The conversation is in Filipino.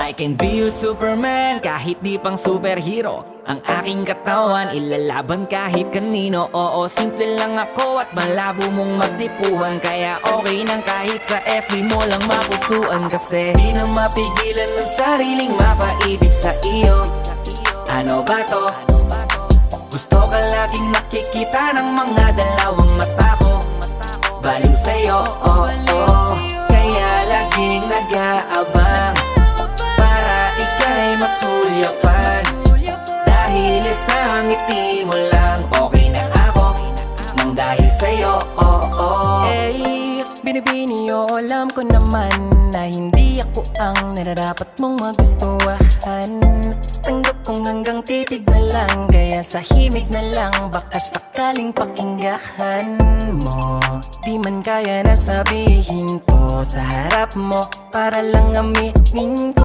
I can be your Superman kahit di pang superhero. Ang aking katawan ilalaban kahit kanino. Oo, simple lang ako at malabo mong magdipuhan. Kaya okay nang kahit sa FB mo lang mapusuan. Kasi di na mapigilan ng sariling mapaibig sa iyo. Ano ba to? Gusto ka laging nakikita ng mga dalawang mata ko. Baliw sa'yo, oh, oh. Kaya laging nag-aabang para ika'y masulyapan. Dahil isang ngiti mo lang, okay na ako nang dahil sa'yo, oh, oh. Eh, binibini o alam ko naman na hindi ako ang nararapat mong magustuhan. Tanggap kong hanggang titig na lang, kaya sa himig na lang baka sakaling pakinggan mo. Di man kaya na sabihin ko sa harap mo para lang aminin ko.